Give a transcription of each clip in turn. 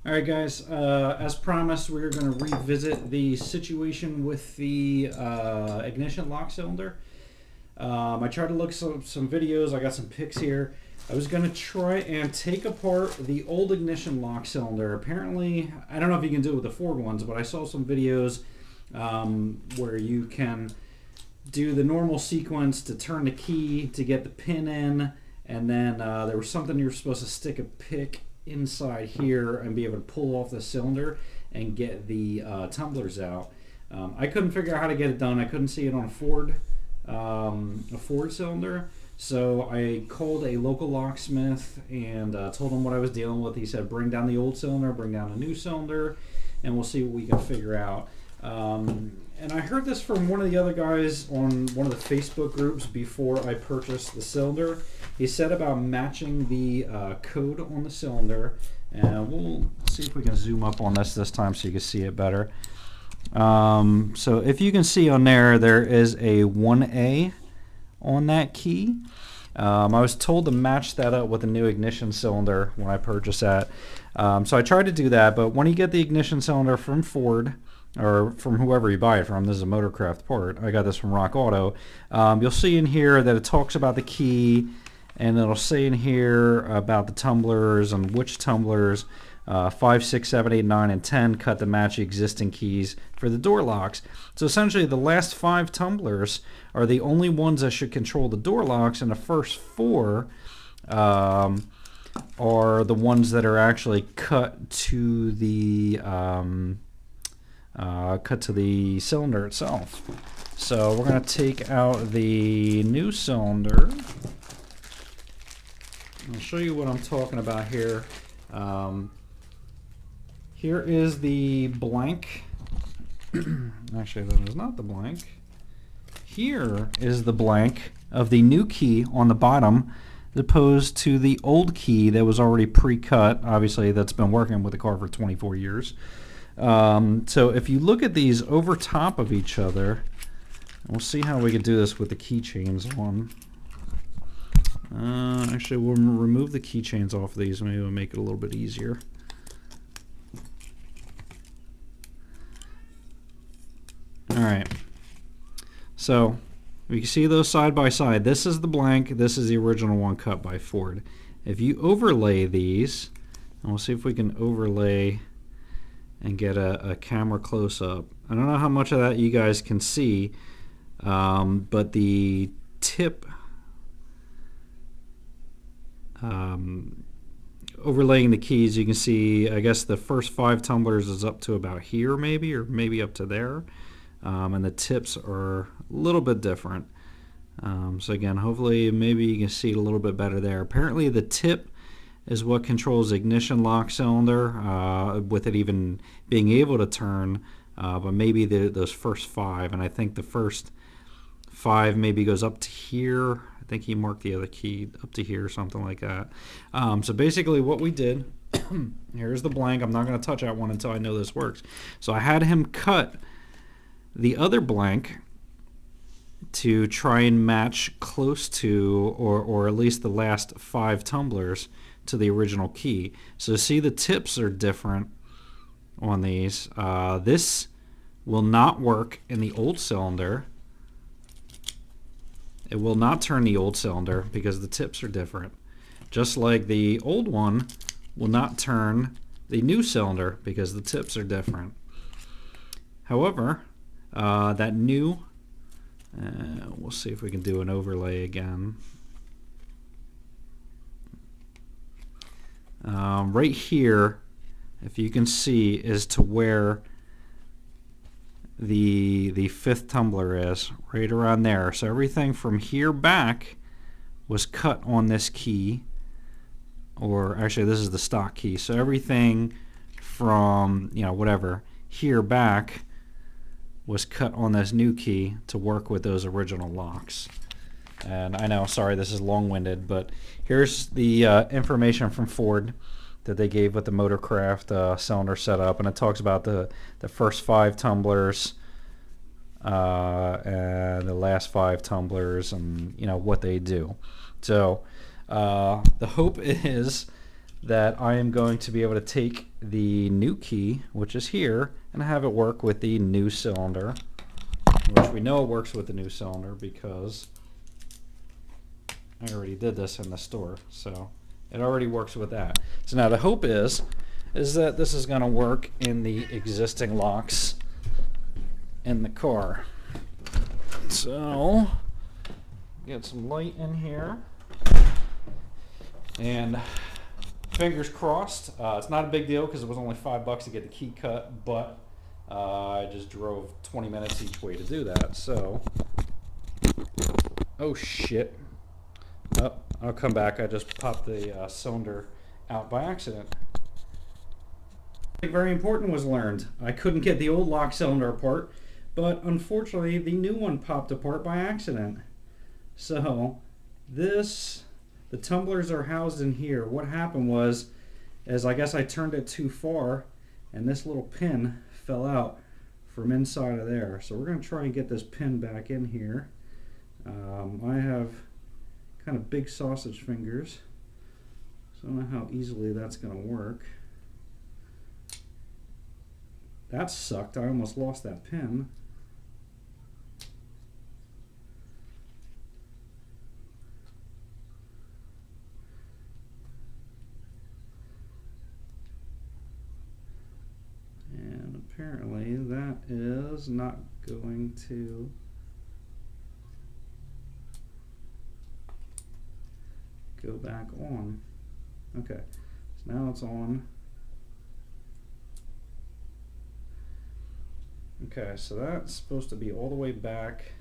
Alright guys, as promised, we're going to revisit the situation with the ignition lock cylinder. I tried to look some videos, I got some pics here. I was going to try and take apart the old ignition lock cylinder. Apparently, I don't know if you can do it with the Ford ones, but I saw some videos where you can do the normal sequence to turn the key to get the pin in, and then there was something you're supposed to stick a pick inside here and be able to pull off the cylinder and get the tumblers out. I couldn't figure out how to get it done. I couldn't see it on a Ford cylinder, so I called a local locksmith and told him what I was dealing with. He said bring down the old cylinder, bring down a new cylinder, and we'll see what we can figure out. And I heard this from one of the other guys on one of the Facebook groups before I purchased the cylinder. He said about matching the code on the cylinder, and we'll see if we can zoom up on this time so you can see it better. So if you can see on there is a 1A on that key. I was told to match that up with a new ignition cylinder when I purchased that. So I tried to do that, but when you get the ignition cylinder from Ford, or from whoever you buy it from, this is a Motorcraft part, I got this from Rock Auto, you'll see in here that it talks about the key, and it'll say in here about the tumblers and which tumblers, 5, 6, 7, 8, 9, and 10 cut to match existing keys for the door locks. So essentially the last 5 tumblers are the only ones that should control the door locks, and the first 4 are the ones that are actually cut to the cylinder itself. So we're going to take out the new cylinder. I'll show you what I'm talking about here. Here is the blank. Actually, that is not the blank. Here is the blank of the new key on the bottom, as opposed to the old key that was already pre-cut. Obviously, that's been working with the car for 24 years. So if you look at these over top of each other, we'll see how we can do this with the keychains on. Actually, we'll remove the keychains off of these. Maybe we'll make it a little bit easier. Alright, so you can see those side by side. This is the blank, this is the original one cut by Ford. If you overlay these, and we'll see if we can overlay and get a camera close-up. I don't know how much of that you guys can see, but the tip overlaying the keys, you can see, I guess the first 5 tumblers is up to about here maybe, or maybe up to there, and the tips are a little bit different. So again, hopefully maybe you can see it a little bit better there. Apparently the tip is what controls the ignition lock cylinder, with it even being able to turn, but maybe those first 5, and I think the first 5 maybe goes up to here. I think he marked the other key up to here, something like that. So basically what we did, here's the blank. I'm not going to touch that one until I know this works. So I had him cut the other blank to try and match close to, or at least the last 5 tumblers to the original key. So see, the tips are different on these. This will not work in the old cylinder. It will not turn the old cylinder because the tips are different. Just like the old one will not turn the new cylinder because the tips are different. However, that new, we'll see if we can do an overlay again. Right here, if you can see, is to where the 5th tumbler is, right around there. So everything from here back was cut on this key, or actually this is the stock key. So everything from, you know, whatever, here back was cut on this new key to work with those original locks. And I know, sorry, this is long-winded, but here's the information from Ford that they gave with the Motorcraft cylinder setup, and it talks about the first 5 tumblers and the last 5 tumblers, and you know what they do. So the hope is that I am going to be able to take the new key, which is here, and have it work with the new cylinder, which we know works with the new cylinder because I already did this in the store, so it already works with that. So now the hope is that this is going to work in the existing locks in the car. So get some light in here, and fingers crossed. It's not a big deal because it was only $5 to get the key cut, but I just drove 20 minutes each way to do that. So, oh shit. Oh, I'll come back. I just popped the cylinder out by accident. Something very important was learned. I couldn't get the old lock cylinder apart, but unfortunately the new one popped apart by accident. So the tumblers are housed in here. What happened was, I guess I turned it too far and this little pin fell out from inside of there. So we're going to try and get this pin back in here. I have kind of big sausage fingers, so I don't know how easily that's going to work. That sucked. I almost lost that pin. And apparently that is not going to go back on. Okay, so now it's on. Okay, so that's supposed to be all the way back.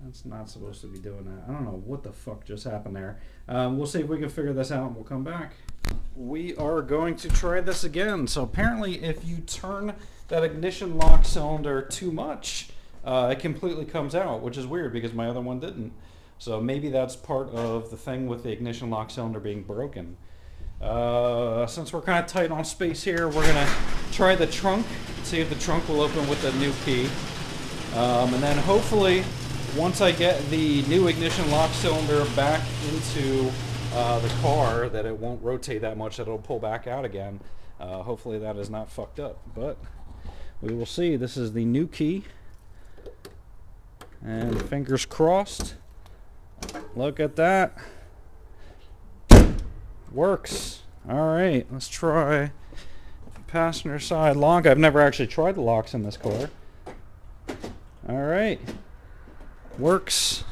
That's not supposed to be doing that. I don't know what the fuck just happened there. We'll see if we can figure this out and we'll come back. We are going to try this again. So apparently if you turn that ignition lock cylinder too much, it completely comes out, which is weird because my other one didn't. So maybe that's part of the thing with the ignition lock cylinder being broken. Since we're kind of tight on space here, we're going to try the trunk, see if the trunk will open with the new key. And then hopefully, once I get the new ignition lock cylinder back into the car, that it won't rotate that much, that it'll pull back out again. Hopefully that is not fucked up, but we will see. This is the new key, and fingers crossed. Look at that. Works. Alright, let's try passenger side lock. I've never actually tried the locks in this car. Alright. Works.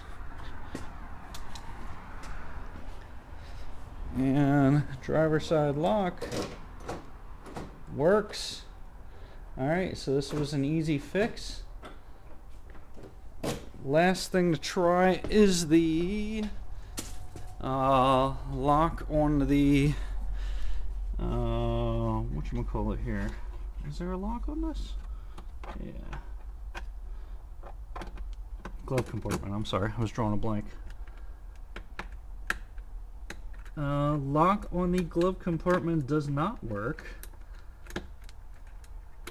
And driver side lock. Works. Alright, so this was an easy fix. Last thing to try is the lock on the whatchamacallit here. Is there a lock on this? Yeah. Glove compartment. I'm sorry, I was drawing a blank. Lock on the glove compartment does not work,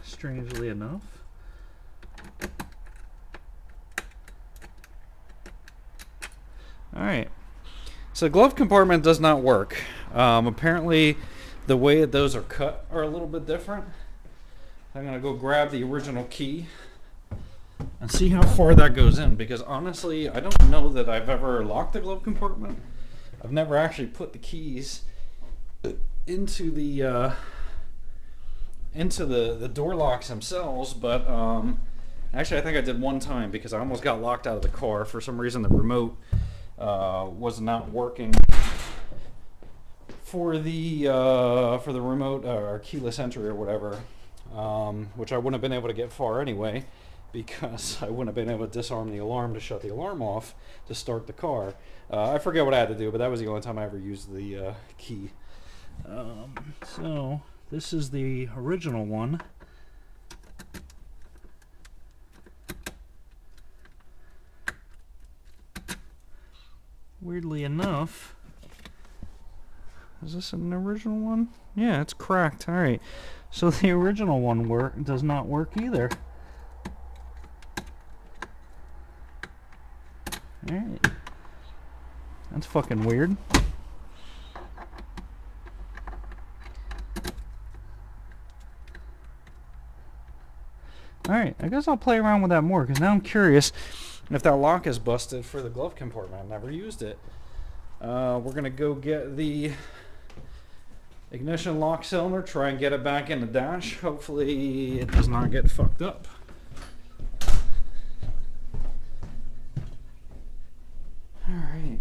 strangely enough. Alright, so the glove compartment does not work. Apparently the way that those are cut are a little bit different. I'm going to go grab the original key and see how far that goes in, because honestly I don't know that I've ever locked the glove compartment. I've never actually put the keys into the door locks themselves, but actually I think I did one time because I almost got locked out of the car. For some reason the remote was not working for the remote or keyless entry or whatever, which I wouldn't have been able to get far anyway, because I wouldn't have been able to disarm the alarm to shut the alarm off to start the car. I forget what I had to do, but that was the only time I ever used the key. So this is the original one. Weirdly enough, is this an original one? Yeah, it's cracked. Alright, so the original one does not work either. Alright. That's fucking weird. Alright, I guess I'll play around with that more, because now I'm curious if that lock is busted for the glove compartment. I've never used it. We're going to go get the ignition lock cylinder, try and get it back in the dash. Hopefully it does not get fucked up. Alright.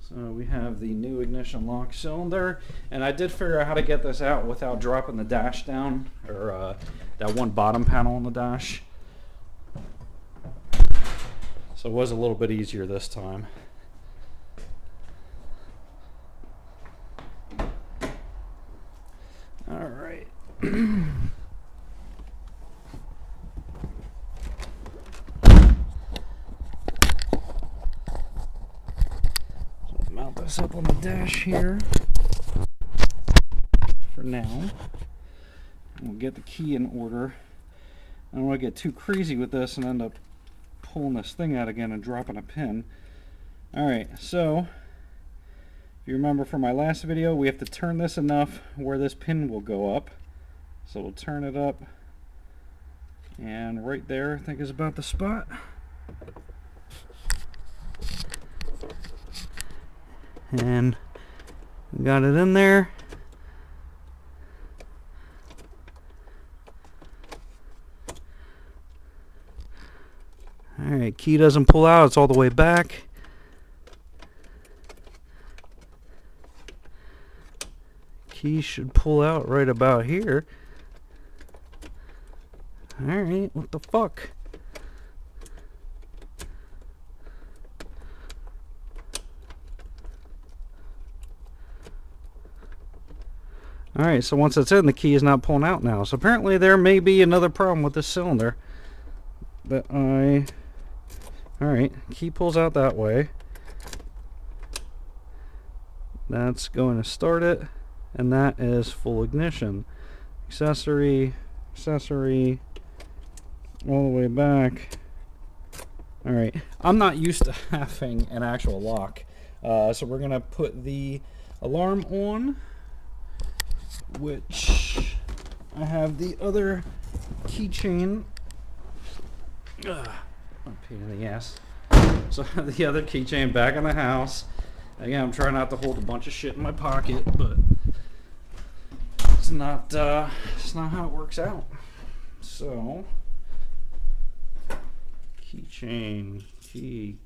So we have the new ignition lock cylinder, and I did figure out how to get this out without dropping the dash down, or that one bottom panel on the dash. So it was a little bit easier this time. Alright. Mount this up on the dash here for now. We'll get the key in order. I don't want to get too crazy with this and end up pulling this thing out again and dropping a pin. Alright, so if you remember from my last video, we have to turn this enough where this pin will go up. So we'll turn it up, and right there I think is about the spot. And got it in there. Alright, key doesn't pull out, it's all the way back. Key should pull out right about here. Alright, what the fuck? Alright, so once it's in, the key is not pulling out now. So apparently there may be another problem with this cylinder. But Alright, key pulls out that way. That's going to start it. And that is full ignition. Accessory, accessory, all the way back. Alright, I'm not used to having an actual lock. So we're going to put the alarm on, which I have the other keychain. A pain in the ass. So I have the other keychain back in the house. Again, I'm trying not to hold a bunch of shit in my pocket, but it's not how it works out. So keychain, key.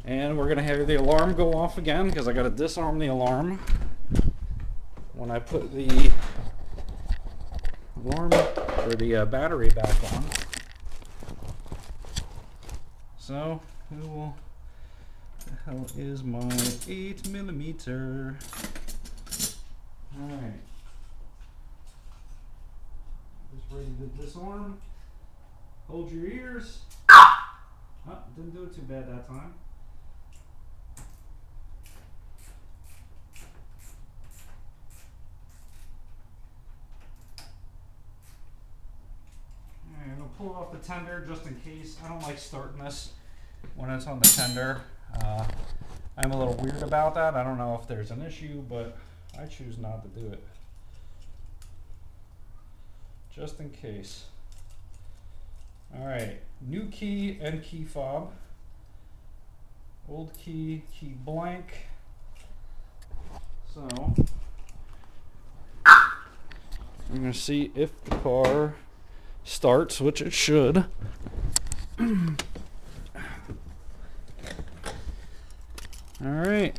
And we're gonna have the alarm go off again, because I gotta disarm the alarm when I put the alarm or the battery back on. So we will. The hell is my 8mm? Alright. Just ready to disarm. Hold your ears. Oh, didn't do it too bad that time. I'm going to pull off the tender just in case. I don't like starting this when it's on the tender. I'm a little weird about that. I don't know if there's an issue, but I choose not to do it. Just in case. Alright, new key and key fob. Old key, key blank. So, I'm going to see if the car starts, which it should. Alright.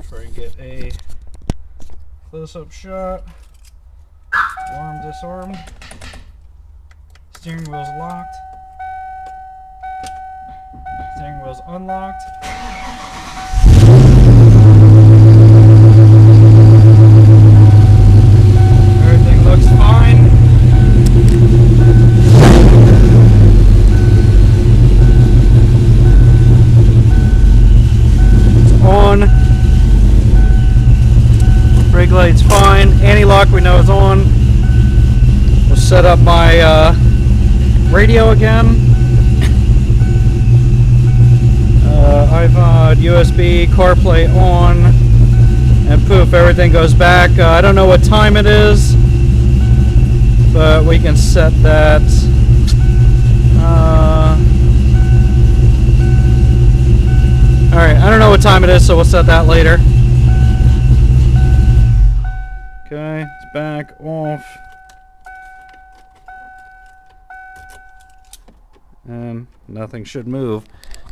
Try and get a close-up shot. Alarm disarmed. Steering wheel's locked. Steering wheel's unlocked. Everything looks fine. It's on. lock we know is on. We'll set up my radio again. iPod, USB, CarPlay on, and poof, everything goes back. I don't know what time it is, but we can set that. Alright, I don't know what time it is, so we'll set that later. Okay, it's back off. And nothing should move.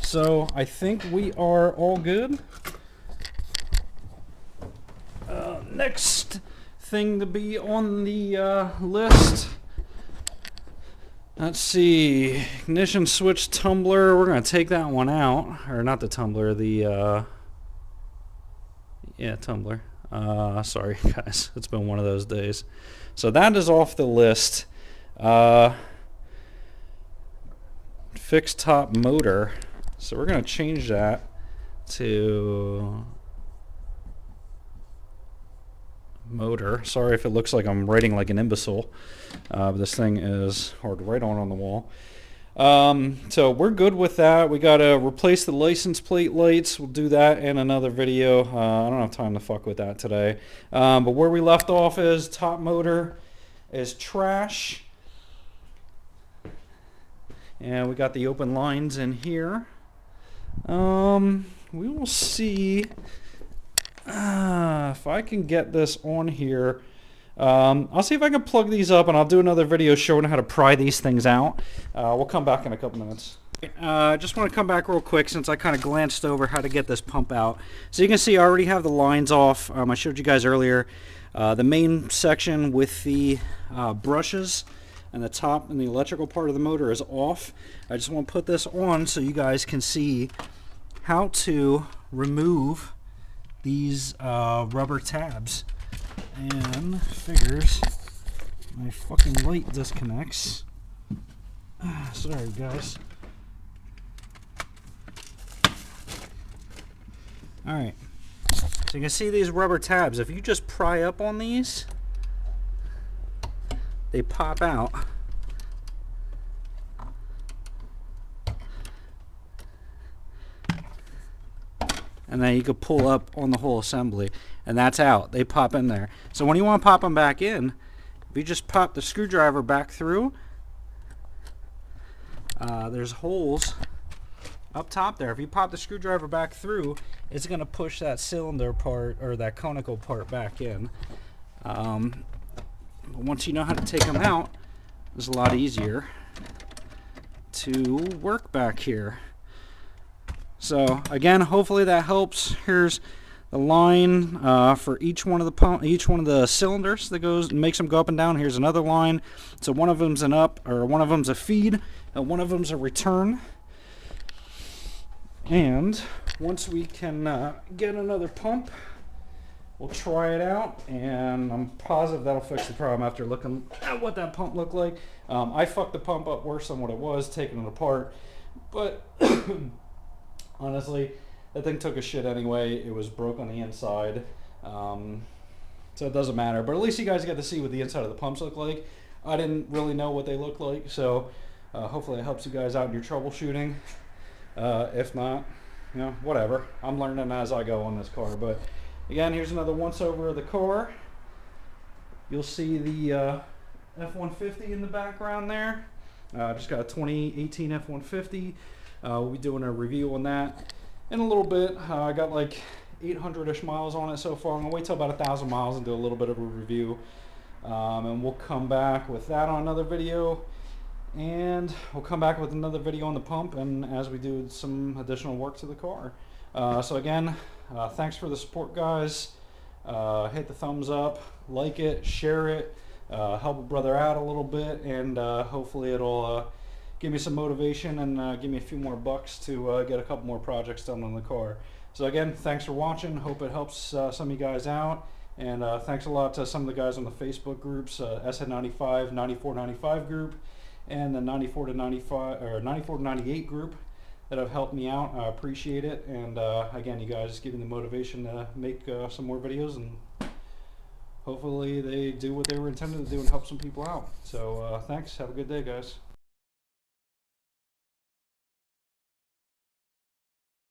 So I think we are all good. Next thing to be on the list. Let's see, ignition switch tumbler. We're gonna take that one out, or not the tumbler, the yeah, tumbler. Sorry guys, it's been one of those days. So that is off the list. Fixed top motor. So we're gonna change that to motor. Sorry if it looks like I'm writing like an imbecile. But this thing is hard to write on the wall. So we're good with that. We gotta replace the license plate lights. We'll do that in another video. I don't have time to fuck with that today. But where we left off is top motor is trash. And we got the open lines in here. We will see if I can get this on here. I'll see if I can plug these up, and I'll do another video showing how to pry these things out. We'll come back in a couple minutes. Just want to come back real quick since I kind of glanced over how to get this pump out. So you can see I already have the lines off. I showed you guys earlier. The main section with the brushes and the top and the electrical part of the motor is off. I just want to put this on so you guys can see how to remove these rubber tabs. And figures my fucking light disconnects. Sorry guys. Alright, so you can see these rubber tabs. If you just pry up on these, they pop out. And then you could pull up on the whole assembly, and that's out. They pop in there. So when you want to pop them back in, if you just pop the screwdriver back through, there's holes up top there. If you pop the screwdriver back through, it's going to push that cylinder part or that conical part back in. But once you know how to take them out, it's a lot easier to work back here. So again, hopefully that helps. Here's the line for each one of the cylinders that goes and makes them go up and down. Here's another line. So one of them's an up, or one of them's a feed, and one of them's a return. And once we can get another pump, we'll try it out, and I'm positive that'll fix the problem after looking at what that pump looked like. I fucked the pump up worse than what it was, taking it apart, but honestly, that thing took a shit anyway. It was broke on the inside, so it doesn't matter. But at least you guys get to see what the inside of the pumps look like. I didn't really know what they look like, so hopefully it helps you guys out in your troubleshooting. If not, you know, whatever. I'm learning as I go on this car. But again, here's another once over of the car. You'll see the F-150 in the background there. Just got a 2018 F-150. We'll be doing a review on that in a little bit. I got like 800-ish miles on it so far. I'm gonna wait till about 1,000 miles and do a little bit of a review, and we'll come back with that on another video, and we'll come back with another video on the pump, and as we do some additional work to the car. So again, thanks for the support, guys. Hit the thumbs up, like it, share it, help a brother out a little bit, and hopefully it'll give me some motivation and give me a few more bucks to get a couple more projects done on the car. So again, thanks for watching. Hope it helps some of you guys out, and thanks a lot to some of the guys on the Facebook groups, Sn95, 9495 group, and the 94 to 95 or 94 to 98 group that have helped me out. I appreciate it, and again, you guys give me the motivation to make some more videos, and hopefully they do what they were intended to do and help some people out. So thanks. Have a good day, guys.